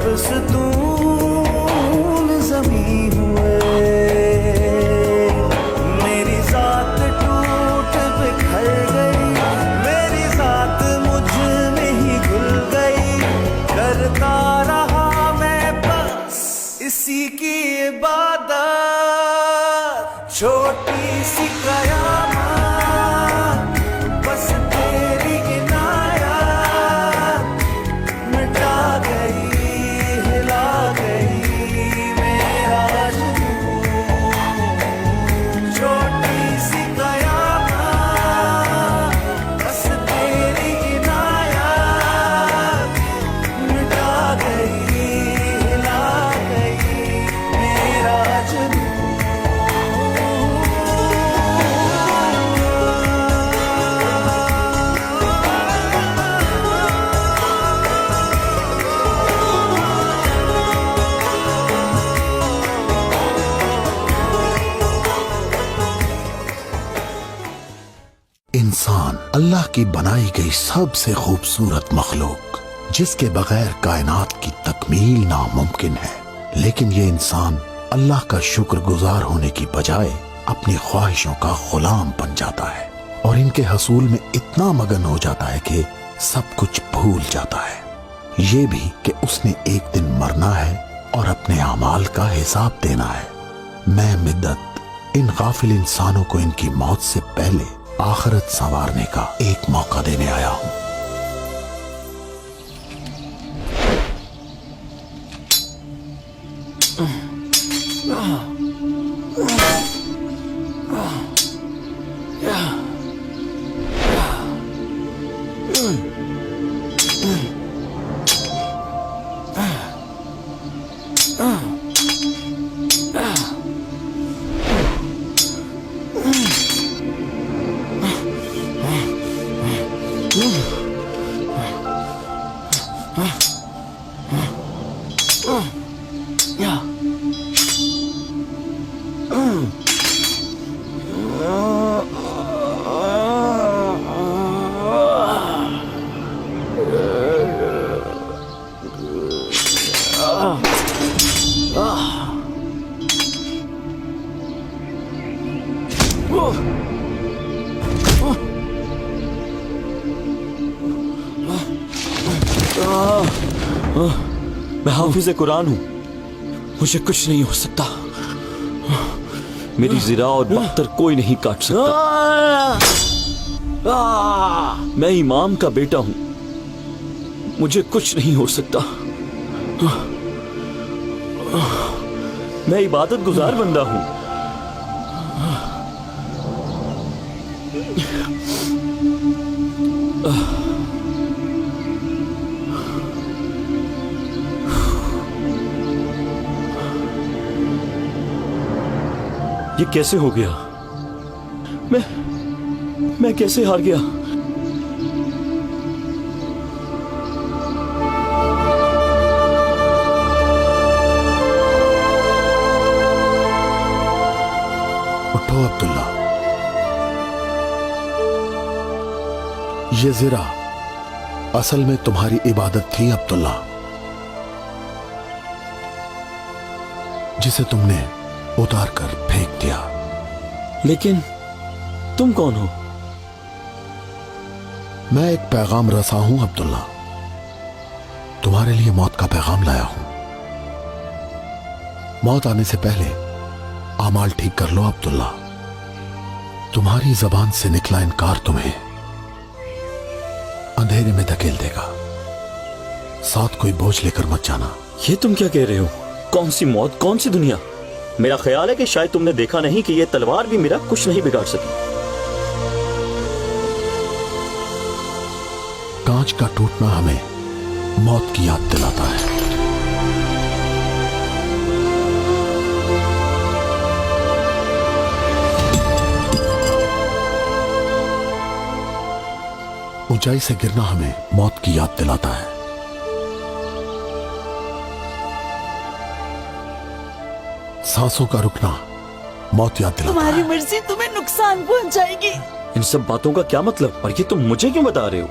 फिसलून ज़मीं हुए, मेरी ज़ात टूट बिखर गई, मेरी ज़ात मुझ में ही घुल गई। करता रहा मैं बस इसी की इबादत, छोटी सी कयामत बस तेरी इनायत मिटा गई, हिला गई मेरा जुनून। छोटी सी कयामत बस तेरी इनायत मिटा गई, हिला गई मेरा जुनून। इंसान अल्लाह की बनाई गई सबसे खूबसूरत मखलूक, जिसके बगैर कायनात की तकमील नामुमकिन है। लेकिन ये इंसान अल्लाह का शुक्रगुजार होने की बजाय अपनी ख्वाहिशों का गुलाम बन जाता है और इनके हसूल में इतना मगन हो जाता है कि सब कुछ भूल जाता है, ये भी कि उसने एक दिन मरना है और अपने अमाल का हिसाब देना है। मैं मिद्दत इन गाफिल इंसानों को इनकी मौत से पहले आखिरत संवारने का एक मौका देने आया हूं। मैं हाफिज़ कुरान हूं, मुझे कुछ नहीं हो सकता। मेरी ज़िरा और बख्तर कोई नहीं काट सकता। मैं इमाम का बेटा हूं, मुझे कुछ नहीं हो सकता। मैं इबादत गुजार बंदा हूं। ये कैसे हो गया? मैं कैसे हार गया? उठो अब्दुल्ला, ये ज़िरा असल में तुम्हारी इबादत थी अब्दुल्ला, जिसे तुमने उतार कर फेंक दिया। लेकिन तुम कौन हो? मैं एक पैगाम रसा हूं अब्दुल्ला, तुम्हारे लिए मौत का पैगाम लाया हूं। मौत आने से पहले आमाल ठीक कर लो अब्दुल्ला। तुम्हारी जबान से निकला इनकार तुम्हें अंधेरे में धकेल देगा। साथ कोई बोझ लेकर मत जाना। ये तुम क्या कह रहे हो? कौन सी मौत, कौन सी दुनिया? मेरा ख्याल है कि शायद तुमने देखा नहीं कि यह तलवार भी मेरा कुछ नहीं बिगाड़ सकी। कांच का टूटना हमें मौत की याद दिलाता है। ऊंचाई से गिरना हमें मौत की याद दिलाता है। सांसों का रुकना मौत याद दिलाता तुम्हारी है। मर्जी तुम्हें नुकसान पहुंचाएगी। इन सब बातों का क्या मतलब? और ये तुम मुझे क्यों बता रहे हो?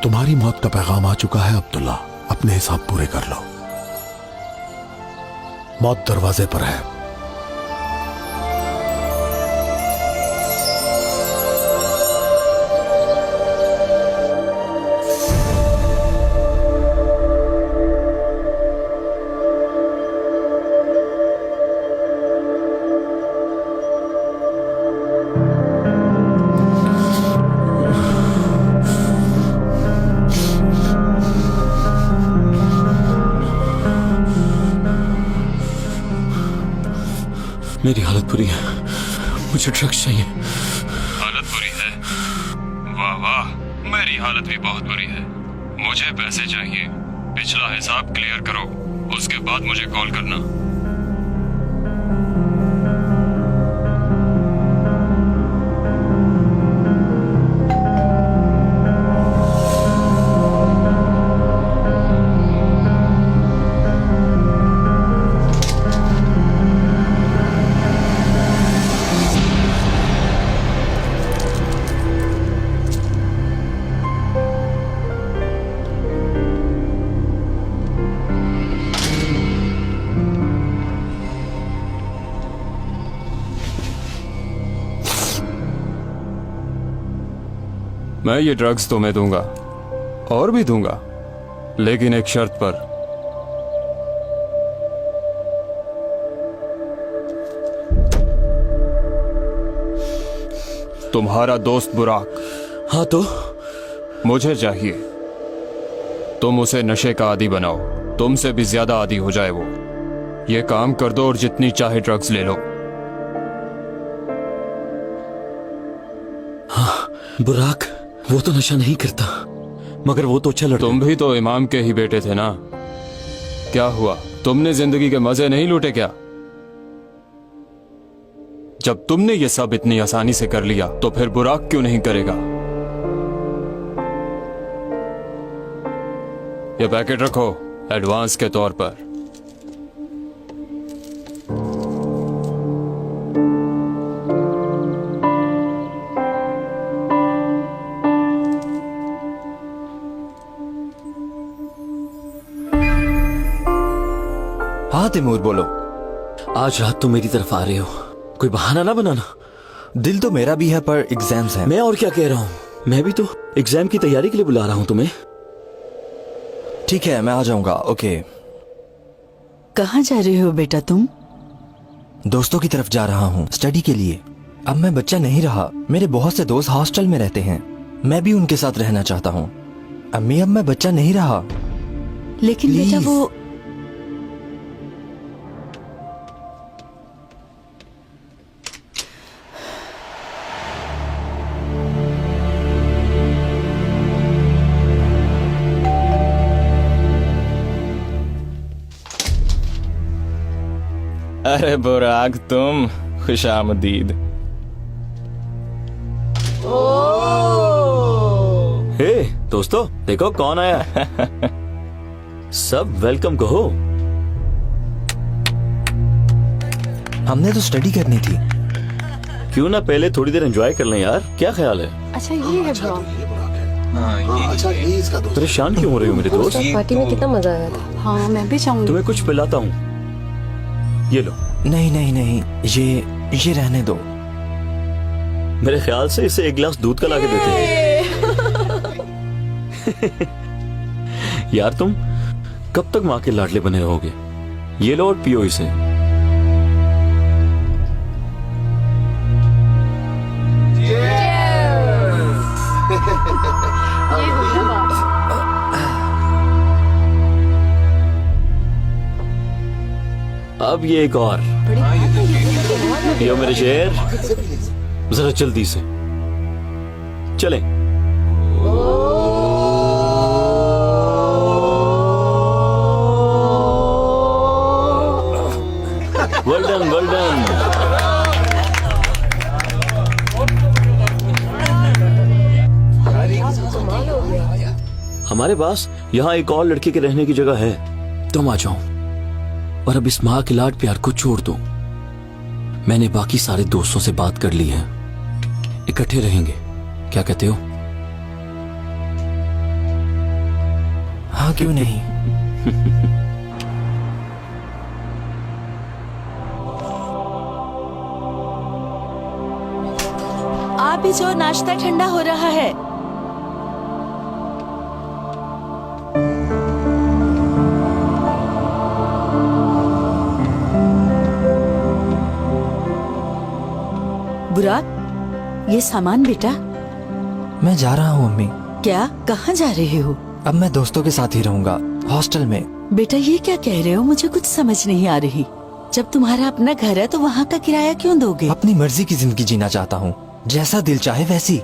तुम्हारी मौत का पैगाम आ चुका है अब्दुल्ला। अपने हिसाब पूरे कर लो। मौत दरवाजे पर है। मेरी हालत बुरी है, मुझे ड्रग्स चाहिए। हालत बुरी है? वाह वाह, मेरी हालत भी बहुत बुरी है। मुझे पैसे चाहिए। पिछला हिसाब क्लियर करो, उसके बाद मुझे कॉल करना। मैं ये ड्रग्स तुम्हें दूंगा और भी दूंगा, लेकिन एक शर्त पर। तुम्हारा दोस्त बुराक। हाँ तो? मुझे चाहिए तुम उसे नशे का आदी बनाओ, तुमसे भी ज्यादा आदी हो जाए वो। ये काम कर दो और जितनी चाहे ड्रग्स ले लो। हाँ, बुराक वो तो नशा नहीं करता, मगर वो तो अच्छा लड़का। तुम भी तो इमाम के ही बेटे थे ना? क्या हुआ, तुमने जिंदगी के मजे नहीं लूटे क्या? जब तुमने ये सब इतनी आसानी से कर लिया तो फिर बुराक क्यों नहीं करेगा? ये पैकेट रखो एडवांस के तौर पर। हाँ तिमूर बोलो। आज रात तुम मेरी तरफ आ रहे हो, कोई बहाना ना बनाना। दिल तो मेरा भी है पर एग्जाम्स हैं। मैं और क्या कह रहा हूँ, मैं भी तो एग्जाम की तैयारी के लिए बुला रहा हूँ तुम्हें। ठीक है मैं आ जाऊंगा। ओके। कहाँ जा रहे हो बेटा तुम? दोस्तों की तरफ जा रहा हूँ स्टडी के लिए। अब मैं बच्चा नहीं रहा, मेरे बहुत से दोस्त हॉस्टल में रहते हैं, मैं भी उनके साथ रहना चाहता हूँ। अम्मी अब मैं बच्चा नहीं रहा। लेकिन Please. बेटा वो अरे बुराक तुम, खुशामदीद। हे दोस्तों, देखो कौन आया। सब वेलकम कहो। हमने तो स्टडी करनी थी। क्यों ना पहले थोड़ी देर एंजॉय कर लें यार, क्या ख्याल है? अच्छा ये है ब्रो। अच्छा ये इसका दोस्त। परेशान क्यों हो रहे हो मेरे दोस्त? पार्टी में कितना मजा आया था। हाँ मैं भी चाहूंगी। तुम्हें कुछ पिलाता हूँ, ये लो। नहीं नहीं नहीं, ये रहने दो। मेरे ख्याल से इसे एक गिलास दूध का लाके देते हैं। यार तुम कब तक माँ के लाडले बने रहोगे? ये लो और पियो इसे। अब ये एक और। पियो मेरे शेर, जरा जल्दी से चलें। Well done, well done. हमारे पास यहाँ एक और लड़के के रहने की जगह है, तुम आ जाओ और अब इस माँ के लाड प्यार को छोड़ दो। मैंने बाकी सारे दोस्तों से बात कर ली है, इकट्ठे रहेंगे, क्या कहते हो? हाँ, क्यों नहीं। आप भी जो नाश्ता ठंडा हो रहा है। बुराक, ये सामान बेटा। मैं जा रहा हूँ अम्मी। क्या? कहाँ जा रहे हो? अब मैं दोस्तों के साथ ही रहूंगा, हॉस्टल में। बेटा ये क्या कह रहे हो? मुझे कुछ समझ नहीं आ रही। जब तुम्हारा अपना घर है तो वहाँ का किराया क्यों दोगे? अपनी मर्जी की जिंदगी जीना चाहता हूँ, जैसा दिल चाहे वैसी।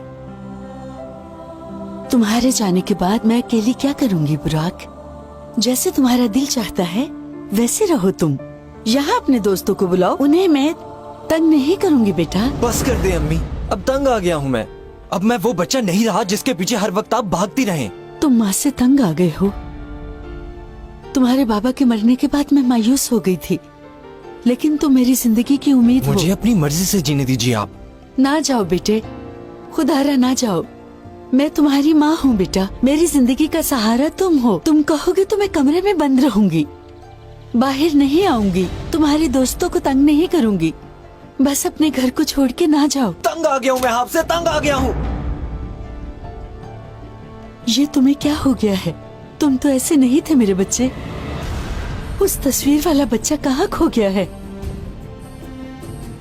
तुम्हारे जाने के बाद मैं अकेली क्या करूँगी बुराक? जैसे तुम्हारा दिल चाहता है वैसे रहो तुम। यहाँ अपने दोस्तों को बुलाओ, उन्हें मैं तंग नहीं करूँगी बेटा। बस कर दे अम्मी, अब तंग आ गया हूँ मैं। अब मैं वो बच्चा नहीं रहा जिसके पीछे हर वक्त आप भागती रहें। तुम माँ से तंग आ गए हो। तुम्हारे बाबा के मरने के बाद मैं मायूस हो गई थी, लेकिन तुम मेरी जिंदगी की उम्मीद हो। मुझे अपनी मर्जी से जीने दीजिए आप। ना जाओ बेटे, खुदारा ना जाओ। मैं तुम्हारी माँ हूँ बेटा, मेरी जिंदगी का सहारा तुम हो। तुम कहोगे तो मैं कमरे में बंद रहूंगी, बाहर नहीं आऊंगी, तुम्हारे दोस्तों को तंग नहीं करूंगी। बस अपने घर को छोड़ के ना जाओ। तंग आ गया हूँ मैं आपसे, तंग आ गया हूँ। ये तुम्हें क्या हो गया है? तुम तो ऐसे नहीं थे मेरे बच्चे। उस तस्वीर वाला बच्चा कहाँ खो गया है?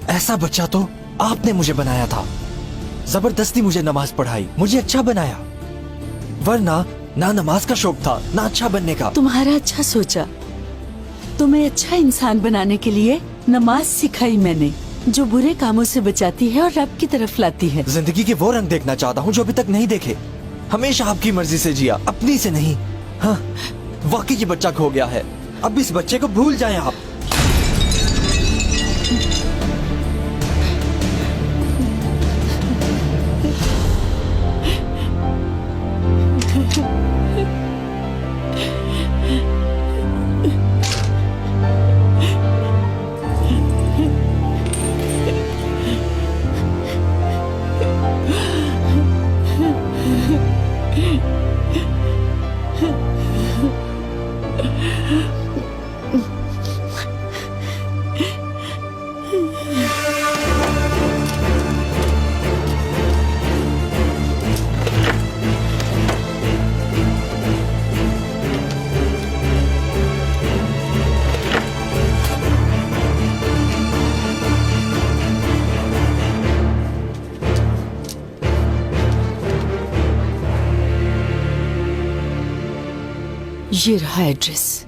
ऐसा बच्चा तो आपने मुझे बनाया था। जबरदस्ती मुझे नमाज पढ़ाई, मुझे अच्छा बनाया, वरना ना नमाज का शौक था ना अच्छा बनने का। तुम्हारा अच्छा सोचा, तुम्हें अच्छा इंसान बनाने के लिए नमाज सिखाई मैंने, जो बुरे कामों से बचाती है और रब की तरफ लाती है। जिंदगी के वो रंग देखना चाहता हूँ जो अभी तक नहीं देखे। हमेशा आपकी मर्जी से जिया, अपनी से नहीं। हाँ, वाकई ये बच्चा खो गया है। अब इस बच्चे को भूल जाएं आप। ये रहा एड्रेस।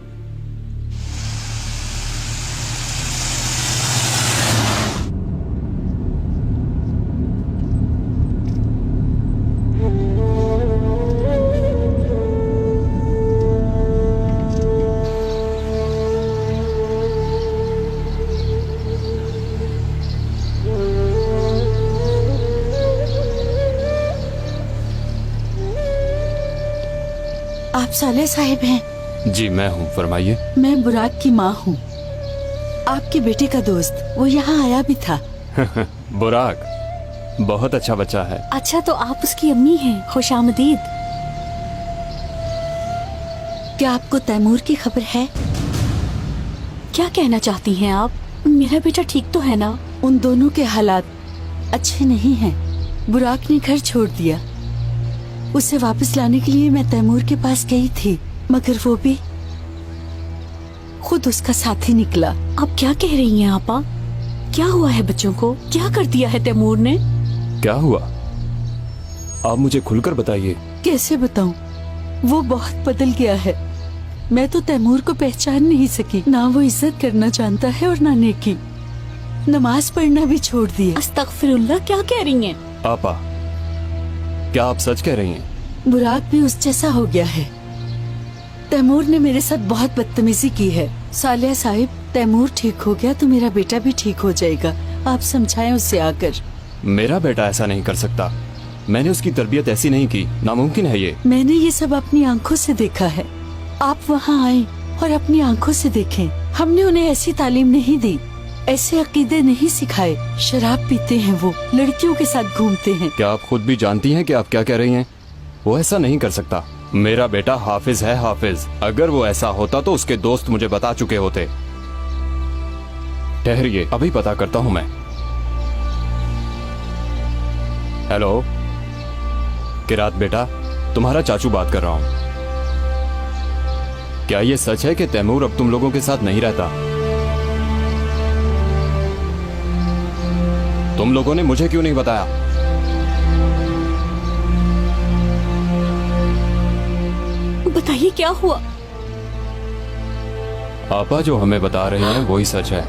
आप साले साहिब हैं? जी मैं हूँ, फरमाइए। मैं बुराक की माँ हूँ, आपके बेटे का दोस्त। वो यहाँ आया भी था। बुराक बहुत अच्छा बच्चा है। अच्छा, तो आप उसकी अम्मी हैं। खुशामदीद। क्या आपको तैमूर की खबर है? क्या कहना चाहती हैं आप? मेरा बेटा ठीक तो है ना? उन दोनों के हालात अच्छे नहीं हैं। बुराक ने घर छोड़ दिया। उसे वापस लाने के लिए मैं तैमूर के पास गई थी, मगर वो भी खुद उसका साथी निकला। आप क्या कह रही हैं आपा? क्या हुआ है बच्चों को? क्या कर दिया है तैमूर ने? क्या हुआ, आप मुझे खुलकर बताइए। कैसे बताऊं? वो बहुत बदल गया है। मैं तो तैमूर को पहचान नहीं सकी। ना वो इज्जत करना जानता है और ना नेकी। नमाज पढ़ना भी छोड़ दिया। अस्तगफिरुल्लाह, क्या कह रही हैं? आपा, क्या आप सच कह रही हैं? बुराक भी उस जैसा हो गया है। तैमूर ने मेरे साथ बहुत बदतमीजी की है। सालिया साहिब, तैमूर ठीक हो गया तो मेरा बेटा भी ठीक हो जाएगा। आप समझाएं उसे आकर। मेरा बेटा ऐसा नहीं कर सकता। मैंने उसकी तरबियत ऐसी नहीं की, नामुमकिन है ये। मैंने ये सब अपनी आंखों से देखा है। आप वहाँ आए और अपनी आंखों से देखें। हमने उन्हें ऐसी तालीम नहीं दी, ऐसे अकीदे नहीं सिखाए। शराब पीते हैं, वो लड़कियों के साथ घूमते हैं। क्या आप खुद भी जानती हैं कि आप क्या कह रही हैं? वो ऐसा नहीं कर सकता। मेरा बेटा हाफिज है, हाफिज। अगर वो ऐसा होता तो उसके दोस्त मुझे बता चुके होते। ठहरिए, अभी पता करता हूं मैं। हेलो किरात बेटा, तुम्हारा चाचू बात कर रहा हूं। क्या ये सच है कि तैमूर अब तुम लोगों के साथ नहीं रहता? तुम लोगों ने मुझे क्यों नहीं बताया? बताइए क्या हुआ? आपा जो हमें बता रहे हैं वही सच है।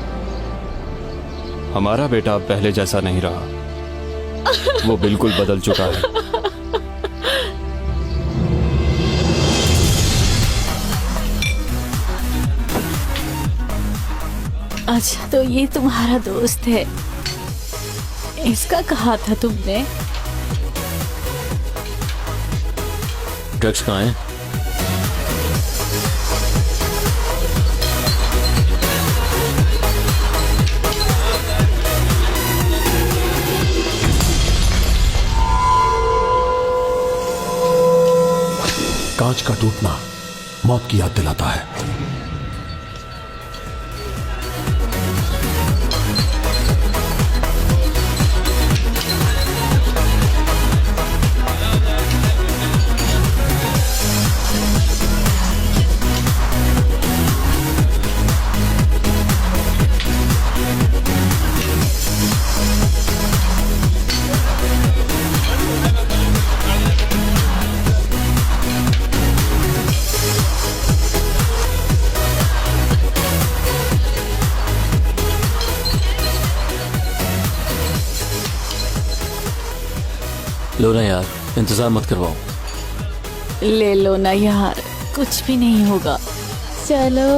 हमारा बेटा अब पहले जैसा नहीं रहा, वो बिल्कुल बदल चुका है। अच्छा, तो ये तुम्हारा दोस्त है। इसका कहा था तुमने? ड्रग्स कहाँ है? कांच का टूटना मौत की याद दिलाता है। लो ना यार, इंतजार मत करवाओ। ले लो ना यार, कुछ भी नहीं होगा। चलो।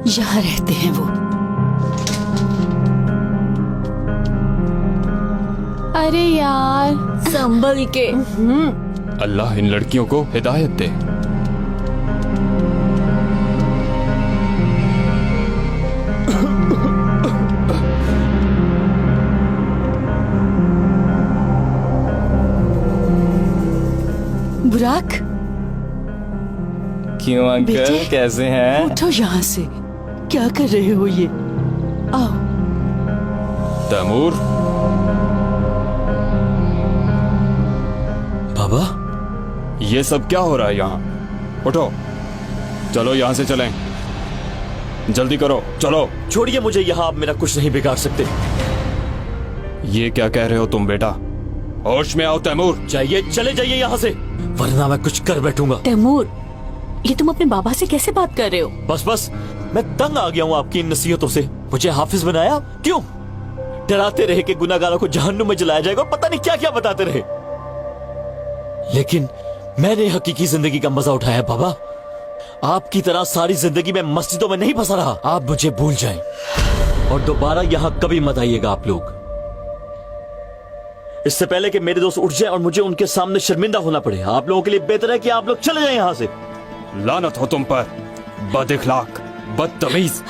यहाँ रहते हैं वो। अरे यार, संभल के। अल्लाह इन लड़कियों को हिदायत दे। बुराक, क्यों अंकल, बेटे? कैसे हैं? उठो यहाँ से। क्या कर रहे हो ये? आओ। तैमूर, बाबा, ये सब क्या हो रहा है यहाँ? उठो, चलो यहाँ से चलें। जल्दी करो, चलो। छोड़िए मुझे यहाँ, आप मेरा कुछ नहीं बिगाड़ सकते। ये क्या कह रहे हो तुम बेटा? होश में आओ तैमूर। जाइए, चले जाइए यहाँ से, वरना मैं कुछ कर बैठूंगा। तैमूर, ये तुम अपने बाबा से कैसे बात कर रहे हो? बस बस, मैं तंग आ गया हूँ आपकी इन नसीहतों से। मुझे हाफिज बनाया क्यों? डराते रहे कि गुनाहगारों को जहन्नुम में जलाया जाएगा, पता नहीं क्या क्या बताते रहे। लेकिन मैंने हकीकी जिंदगी का मजा उठाया बाबा। आपकी तरह सारी जिंदगी मैं मस्जिदों में नहीं फंसा रहा। आप मुझे भूल जाएं और दोबारा यहाँ कभी मत आइएगा आप लोग। इससे पहले कि मेरे दोस्त उठ जाए और मुझे उनके सामने शर्मिंदा होना पड़े, आप लोगों के लिए बेहतर है कि आप लोग चले जाएं यहाँ से। लानत हो तुम पर, बदइखलाक, बदतमीज।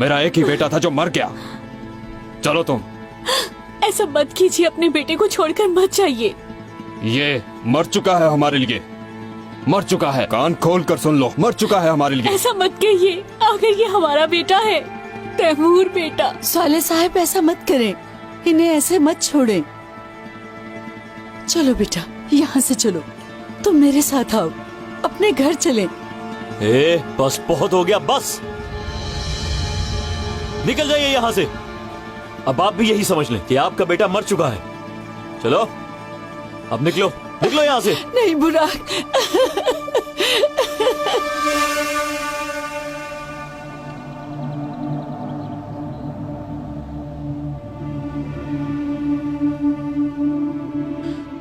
मेरा एक ही बेटा था जो मर गया। चलो तुम। ऐसा मत कीजिए, अपने बेटे को छोड़कर मत जाइए। ये मर चुका है हमारे लिए, मर चुका है। कान खोल कर सुन लो, मर चुका है हमारे लिए। ऐसा मत कहिए, आखिर ये हमारा बेटा है, तैमूर बेटा। साले साहब ऐसा मत करें, इन्हें ऐसे मत छोड़ें। चलो बेटा यहाँ से चलो, तुम मेरे साथ आओ, अपने घर चलें। बस बहुत हो गया, बस निकल जाइए यहाँ से। अब आप भी यही समझ लें कि आपका बेटा मर चुका है। चलो अब निकलो, निकलो यहाँ से। नहीं बुराक,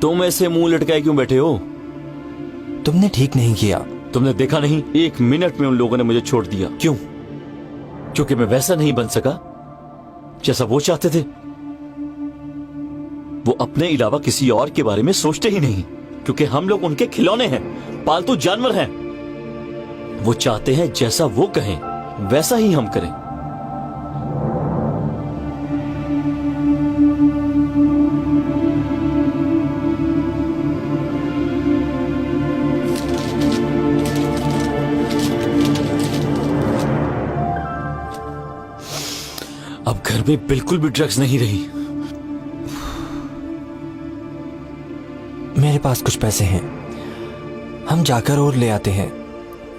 तुम ऐसे मुंह लटकाए क्यों बैठे हो? तुमने ठीक नहीं किया। तुमने देखा नहीं, 1 मिनट में उन लोगों ने मुझे छोड़ दिया। क्यों? क्योंकि मैं वैसा नहीं बन सका जैसा वो चाहते थे। वो अपने अलावा किसी और के बारे में सोचते ही नहीं, क्योंकि हम लोग उनके खिलौने हैं, पालतू जानवर हैं। वो चाहते हैं जैसा वो कहें वैसा ही हम करें। अब घर में बिल्कुल भी ड्रग्स नहीं रही। मेरे पास कुछ पैसे हैं, हम जाकर और ले आते हैं।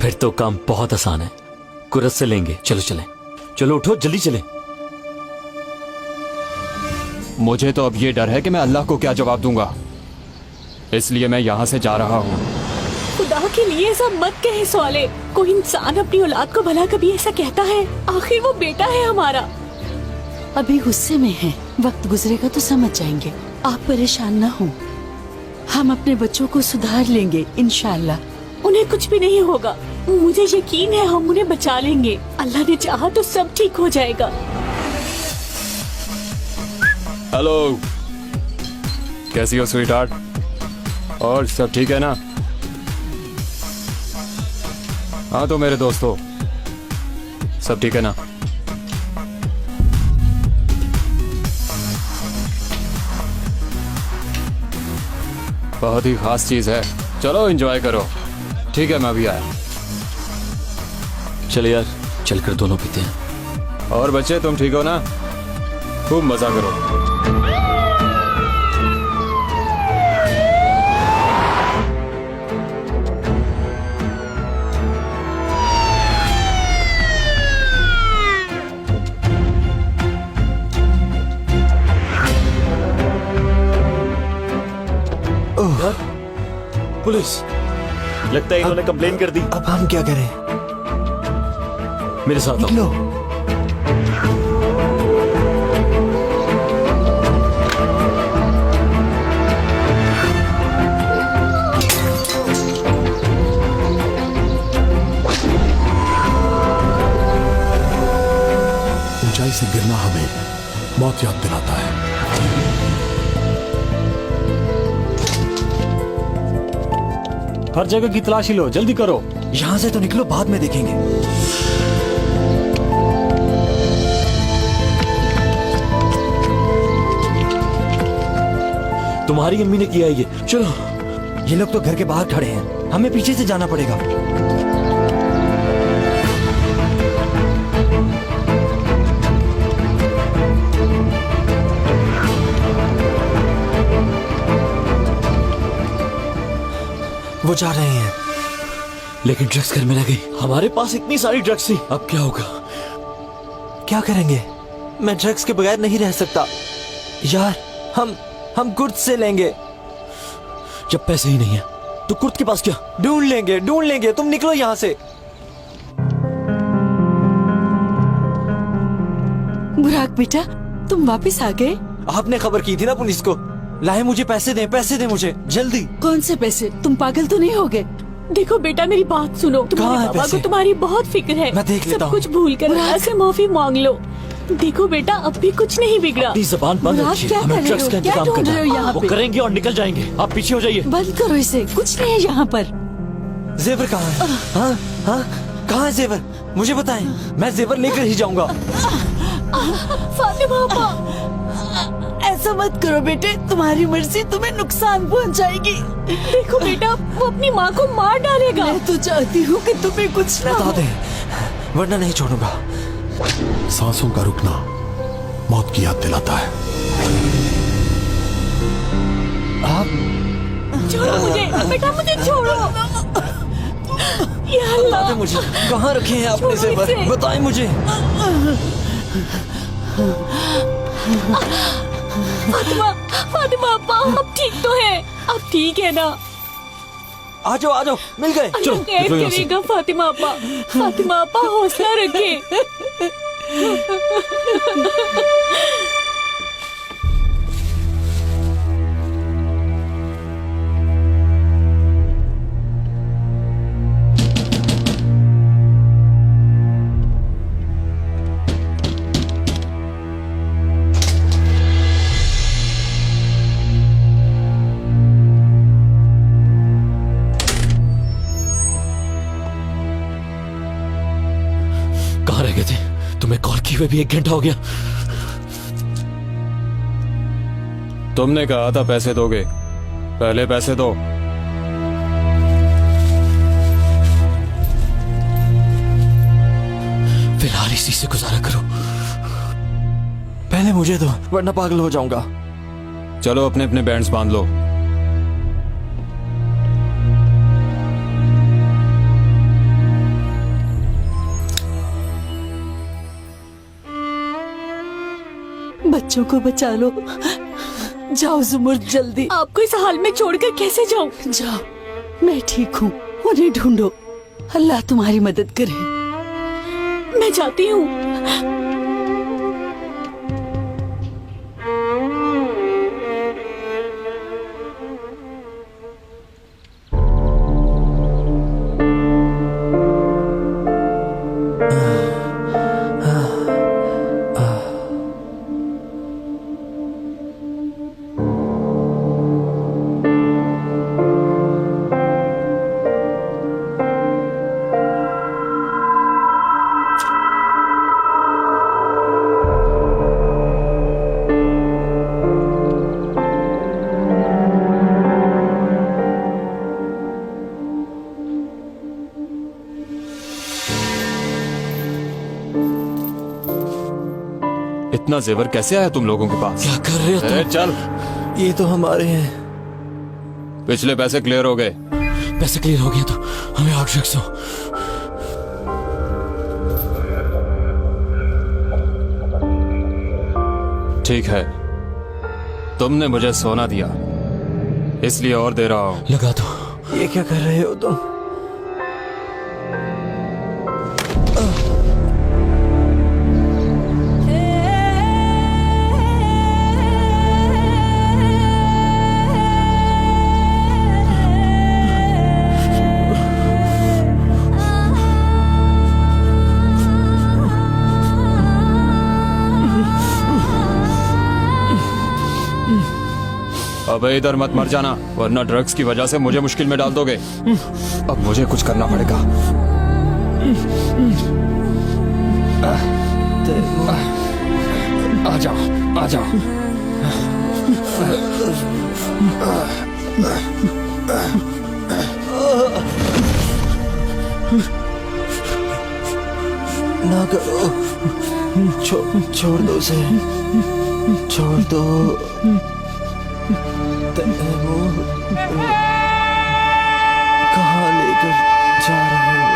फिर तो काम बहुत आसान है, कुरत से लेंगे। चलो चलें, चलो उठो, जल्दी चलें। मुझे तो अब ये डर है कि मैं अल्लाह को क्या जवाब दूंगा, इसलिए मैं यहाँ से जा रहा हूँ। खुदा के लिए ऐसा मत कहे सवाले। कोई इंसान अपनी औलाद को भला कभी ऐसा कहता है? आखिर वो बेटा है हमारा। अभी गुस्से में हैं, वक्त गुजरेगा तो समझ जाएंगे। आप परेशान ना हो, हम अपने बच्चों को सुधार लेंगे इंशाल्लाह। उन्हें कुछ भी नहीं होगा, मुझे यकीन है हम उन्हें बचा लेंगे। अल्लाह ने चाहा तो सब ठीक हो जाएगा। हेलो, कैसी हो स्वीटहार्ट? और सब ठीक है ना? हाँ तो मेरे दोस्तों, सब ठीक है ना? बहुत ही खास चीज है, चलो एंजॉय करो। ठीक है, मैं अभी आया। चले यार, चलकर दोनों पीते हैं। और बच्चे तुम ठीक हो ना? खूब मजा करो। पुलिस, लगता है इन्होंने कंप्लेन कर दी। अब हम क्या करें? मेरे साथ आओ। निकलो। ऊंचाई से गिरना हमें मौत याद दिलाता है। हर जगह की तलाशी लो, जल्दी करो। यहाँ से तो निकलो, बाद में देखेंगे। तुम्हारी अम्मी ने किया है ये। चलो। ये लोग तो घर के बाहर खड़े हैं, हमें पीछे से जाना पड़ेगा। वो जा रहे हैं। लेकिन ड्रग्स घर में रह गई। हमारे पास इतनी सारी ड्रग्स थी, अब क्या होगा? क्या करेंगे? मैं ड्रग्स के बगैर नहीं रह सकता यार। हम कुर्त से लेंगे। जब पैसे ही नहीं है तो कुर्त के पास क्या? ढूंढ लेंगे। तुम निकलो यहाँ से। बुराक बेटा, तुम वापस आ गए? आपने खबर की थी ना पुलिस को। लाए, मुझे पैसे दे मुझे जल्दी। कौन से पैसे? तुम पागल तो नहीं हो गए? देखो बेटा, मेरी बात सुनो। कहाँ तुम्हारे है पापा पैसे? को तुम्हारी बहुत फिक्र है। मैं देख लेता सब हूँ। कुछ भूल कर ऐसे माफी मांग लो। देखो बेटा, अब भी कुछ नहीं बिगड़ा। अपनी जबान बंद मुराद, रखिए, क्या हमें कर रहे ड्रग्स हो? का क्या इंतजाम ढूंढ करना रहे हो है। यहाँ वो पे? करेंगे और निकल जाएंगे। आप पीछे हो जाइए। बंद करो इसे, कुछ नहीं है यहाँ पर। जेवर कहाँ है? हाँ हाँ, कहाँ है जेवर? मुझे बताएं, मैं जेवर लेकर ही जाऊंगा। फातिमा अपा, ऐसा मत करो बेटे, तुम्हारी मर्जी तुम्हें नुकसान पहुँचाएगी। देखो बेटा, वो अपनी माँ को मार डालेगा। मैं तो चाहती हूँ कि तुम्हें कुछ ना बता हो। दे, वरना नहीं छोड़ूंगा। सांसों का रुकना मौत की याद दिलाता है। छोड़ो मुझे बेटा, मुझे छोड़ो। या अल्लाह, बता दे मुझे, कहाँ रखे हैं आपने छोड़ो जेवर? इसे। बताएं मुझे। फातिमा, फातिमा अपा, अब ठीक तो है? अब ठीक है ना? आ जाओ, मिल गए। अल्लाह खैर निकलो यहाँ से। करेगा फातिमा अपा। फातिमा अपा, हौसला रखे। कहाँ रह गए थे? तुम्हें कॉल किए हुए भी 1 घंटा हो गया। तुमने कहा था पैसे दोगे, पहले पैसे दो। फिलहाल इसी से गुजारा करो। पहले मुझे दो, वरना पागल हो जाऊंगा। चलो अपने अपने बैंड्स बांध लो। बच्चों को बचा लो। जाओ जुमुर, जल्दी आपको इस हाल में छोड़कर कैसे जाऊं? जाओ, मैं ठीक हूँ। उन्हें ढूंढो, अल्लाह तुम्हारी मदद करे। मैं जाती हूँ। इतना जेवर कैसे आया तुम लोगों के पास? क्या कर रहे हो तुम? ए, चल, ये तो हमारे हैं। पिछले पैसे क्लियर हो गए। पैसे क्लियर हो गया तो हमें और ड्रग्स दो। ठीक है, तुमने मुझे सोना दिया, इसलिए और दे रहा हूं। लगा दो। ये क्या कर रहे हो तुम? अबे इधर मत मर जाना, वरना ड्रग्स की वजह से मुझे मुश्किल में डाल दोगे। अब मुझे कुछ करना पड़ेगा। आ जाओ, आ जाओ। ना करो, छोड़ दो उसे, छोड़ दो। तैमूर, कहाँ लेकर जा रहे हो?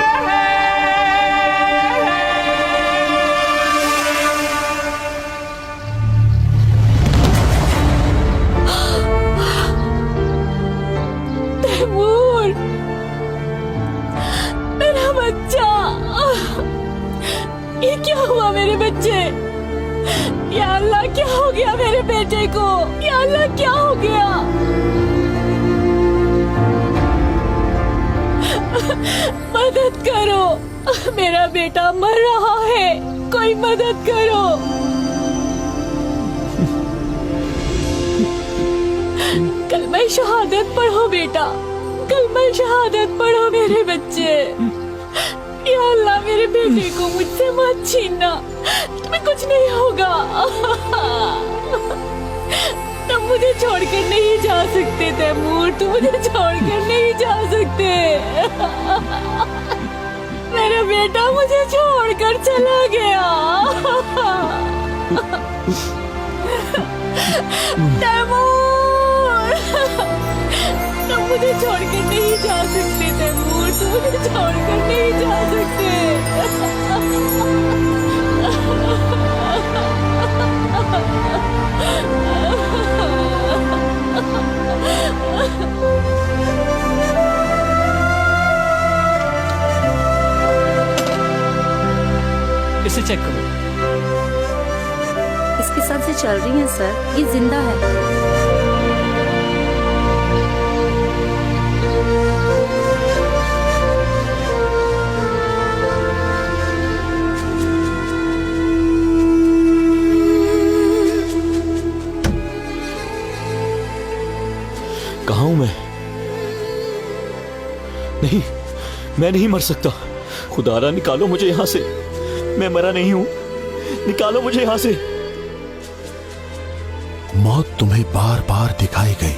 तैमूर, मेरा बच्चा, ये क्या हुआ मेरे बच्चे? या अल्लाह, क्या हो गया मेरे बेटे को? या अल्लाह, क्या हो गया? मदद करो, मेरा बेटा मर रहा है, कोई मदद करो। शहादत पढ़ो बेटा, कलमा शहादत पढ़ो मेरे बच्चे। या अल्लाह मेरे बेटे को मुझसे मत छीनना, तुम्हें कुछ नहीं होगा। तुम मुझे छोड़कर नहीं जा सकते तैमूर, तुम मुझे छोड़कर नहीं जा सकते। मेरा बेटा मुझे छोड़कर चला गया। तैमूर, तुम मुझे छोड़कर नहीं जा सकते तैमूर, तुम मुझे छोड़कर नहीं जा सकते। इसे चेक करो। इसकी सांसें चल रही हैं सर, ये जिंदा है। कहाँ हूं मैं? नहीं, मैं नहीं मर सकता। खुदारा निकालो मुझे यहां से, मैं मरा नहीं हूं, निकालो मुझे यहां से। मौत तुम्हें बार बार दिखाई गई,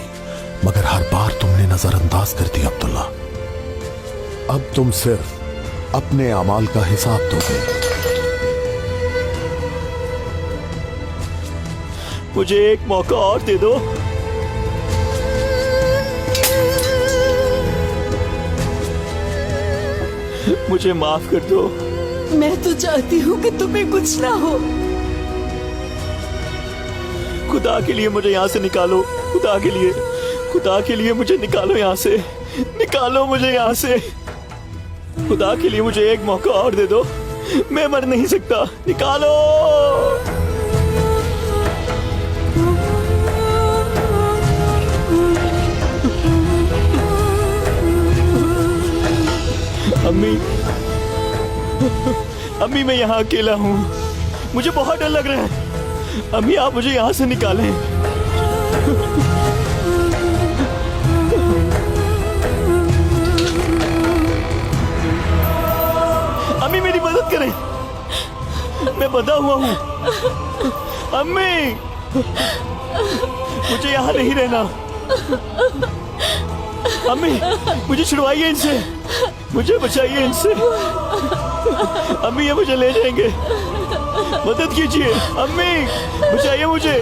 मगर हर बार तुमने नजरअंदाज कर दिया अब्दुल्ला। अब तुम सिर्फ अपने अमाल का हिसाब दोगे। मुझे एक मौका और दे दो। मुझे माफ कर दो। मैं तो चाहती हूँ कि तुम्हें कुछ ना हो। खुदा के लिए मुझे यहाँ से निकालो, खुदा के लिए, खुदा के लिए मुझे निकालो यहाँ से, निकालो मुझे यहाँ से। खुदा के लिए मुझे एक मौका और दे दो, मैं मर नहीं सकता, निकालो। अम्मी, अम्मी मैं यहाँ अकेला हूँ, मुझे बहुत डर लग रहा है। अम्मी आप मुझे यहाँ से निकालें। अम्मी मेरी मदद करें, मैं बंधा हुआ हूँ। अम्मी मुझे यहाँ नहीं रहना। अम्मी मुझे छुड़वाइए इनसे, मुझे बचाइए इनसे। अम्मी ये मुझे ले जाएंगे, मदद कीजिए। अम्मी बचाइए मुझे,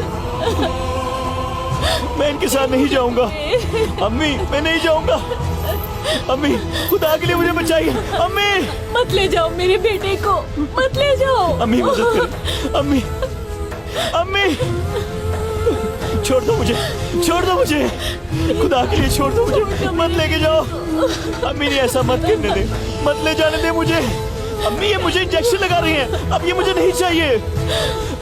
मैं इनके साथ नहीं जाऊंगा। अम्मी मैं नहीं जाऊंगा। अम्मी खुदा के लिए मुझे बचाइए। अम्मी मत ले जाओ मेरे बेटे को, मत ले जाओ। अम्मी मदद करें। अम्मी, अम्मी छोड़ दो मुझे, छोड़ दो मुझे, खुदा के लिए छोड़ दो मुझे, मत लेके जाओ। अम्मी ने ऐसा मत करने दे, मत ले जाने दे मुझे। अम्मी ये मुझे इंजेक्शन लगा रही हैं, अब ये मुझे नहीं चाहिए।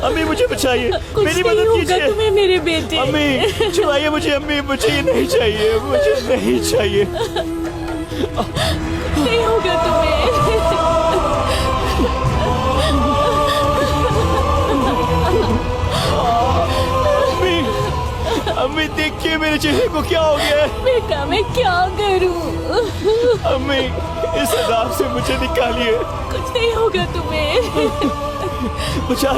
अम्मी मुझे बचाइए, मेरी मदद कीजिए। तुम्हें मेरे बेटे। अम्मी छुड़ाइए मुझे, अम्मी मुझे ये नहीं चाहिए, मुझे नहीं चाहिए। नहीं होगा तुम्हें। अम्मी देखिए मेरे चेहरे को क्या हो गया है। बेटा मैं क्या करूं? अम्मी इस अज़ाब से मुझे निकालिए। कुछ नहीं होगा तुम्हें। बचा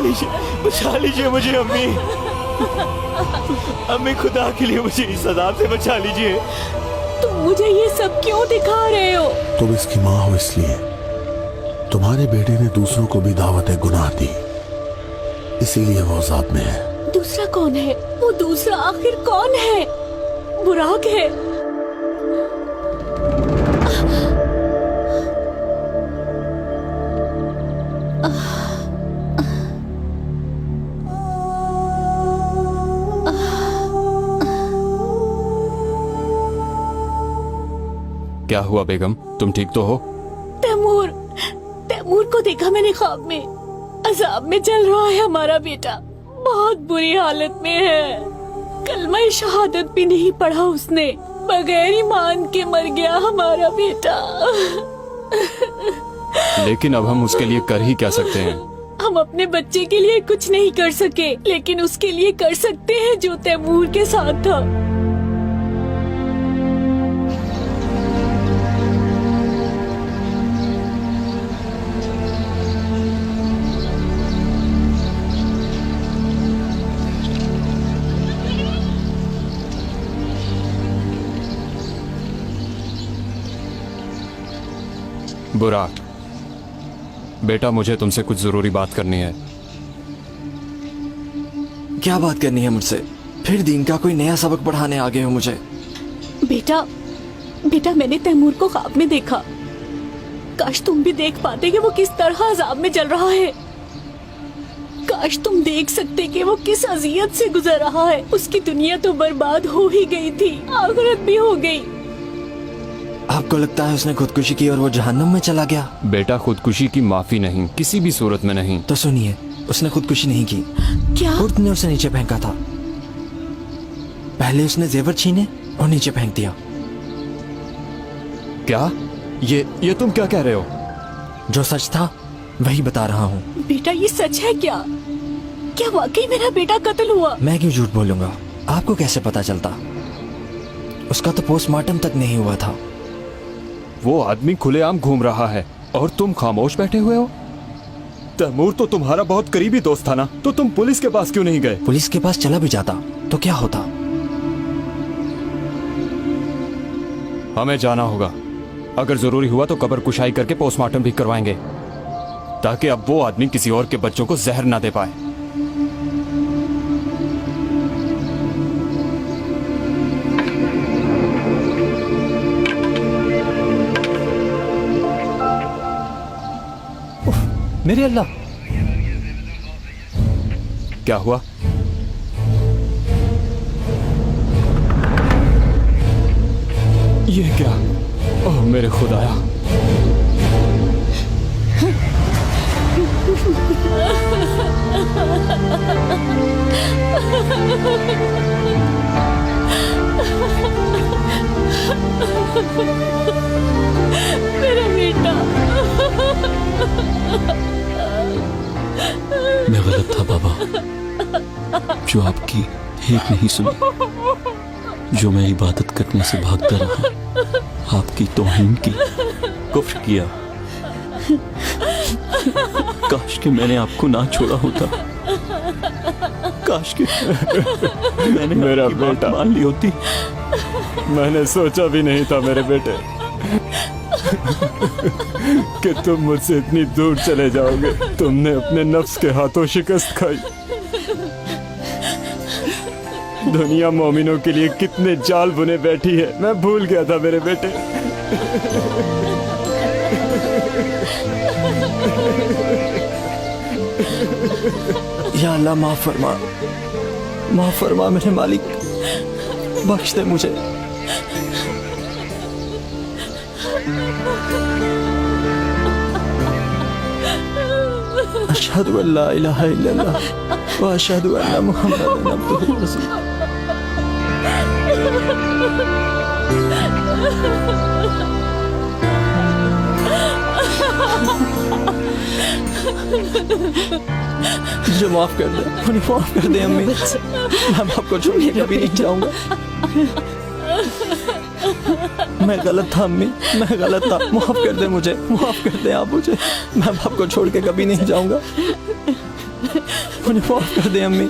लीजिए मुझे अम्मी। अम्मी खुदा के लिए मुझे इस अज़ाब से बचा लीजिए। तुम मुझे ये सब क्यों दिखा रहे हो? तुम इसकी माँ हो, इसलिए तुम्हारे बेटे ने दूसरों को भी दावत गुनाह दी, इसीलिए वो अज़ाब में है। दूसरा कौन है? वो दूसरा आखिर कौन है? बुराक है। क्या हुआ बेगम, तुम ठीक तो हो? तैमूर, तैमूर को देखा मैंने ख्वाब में। अजाब में चल रहा है हमारा बेटा, बहुत बुरी हालत में है। कलमा शहादत भी नहीं पढ़ा उसने, बगैर ईमान के मर गया हमारा बेटा। लेकिन अब हम उसके लिए कर ही क्या सकते हैं? हम अपने बच्चे के लिए कुछ नहीं कर सके, लेकिन उसके लिए कर सकते हैं जो तैमूर के साथ था। बुराक, बेटा मुझे तुमसे कुछ जरूरी बात करनी है। क्या बात करनी है मुझसे? फिर दीन का कोई नया सबक पढ़ाने आ गए हो मुझे? बेटा बेटा मैंने तैमूर को ख्वाब में देखा। काश तुम भी देख पाते कि वो किस तरह अजाब में जल रहा है। काश तुम देख सकते कि वो किस अजियत से गुजर रहा है। उसकी दुनिया तो बर्बाद हो ही गई थी, आखिरत भी हो गई। आपको लगता है उसने खुदकुशी की और वो जहन्नुम में चला गया? बेटा खुदकुशी की माफी नहीं, किसी भी सूरत में नहीं। तो सुनिए, उसने खुदकुशी नहीं की। क्या? उर्द ने उसे नीचे फेंका था। पहले उसने जेवर छीने और नीचे फेंक दिया। क्या? ये तुम क्या कह रहे हो? जो सच था वही बता रहा हूँ। बेटा ये सच है क्या? क्या वाकई मेरा बेटा कत्ल हुआ? मैं क्यों झूठ बोलूंगा? आपको कैसे पता चलता? उसका तो पोस्टमार्टम तक नहीं हुआ था। वो आदमी खुलेआम घूम रहा है और तुम खामोश बैठे हुए हो। तैमूर तो तुम्हारा बहुत करीबी दोस्त था ना, तो तुम पुलिस के पास क्यों नहीं गए? पुलिस के पास चला भी जाता तो क्या होता? हमें जाना होगा। अगर जरूरी हुआ तो कब्र कुशाई करके पोस्टमार्टम भी करवाएंगे, ताकि अब वो आदमी किसी और के बच्चों को जहर ना दे पाए। मेरे अल्लाह, क्या हुआ? ये क्या? ओह मेरे खुदाया! मेरा बेटा। मैं गलत था बाबा, जो आपकी एक नहीं सुनी, जो मैं इबादत करने से भागता रहा, आपकी तौहीन की, कुफ्र किया। काश कि मैंने आपको ना छोड़ा होता। काश कि मैंने मेरा आपकी बात बेटा मान ली होती। मैंने सोचा भी नहीं था मेरे बेटे कि तुम मुझसे इतनी दूर चले जाओगे। तुमने अपने नफ्स के हाथों शिकस्त खाई। दुनिया मोमिनों के लिए कितने जाल बुने बैठी है, मैं भूल गया था मेरे बेटे। या अल्लाह माफ फरमा मेरे मालिक, बख्श दे मुझे। अशहदु अल्ला इलाहा इल्लल्लाह व अशहदु अन्ना मुहम्मदन अब्दुहु व रसूलुहु। मुझे माफ कर दे, मुझे माफ कर दे अम्मी। मैं आपको छोड़ के कभी नहीं जाऊंगा। मैं गलत था अम्मी, मैं गलत था। माफ कर दे मुझे, माफ कर दे आप मुझे। मैं आपको छोड़ के कभी नहीं जाऊंगा। मुझे माफ कर दे अम्मी।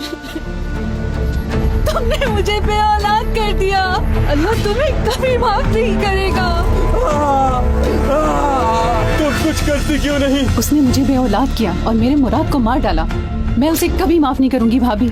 तुमने मुझे बेऔलाद कर दिया। अल्लाह तुम्हें कभी माफ नहीं करेगा। तुम कुछ करती क्यों नहीं? उसने मुझे बेऔलाद किया और मेरे मुराद को मार डाला। मैं उसे कभी माफ नहीं करूंगी भाभी।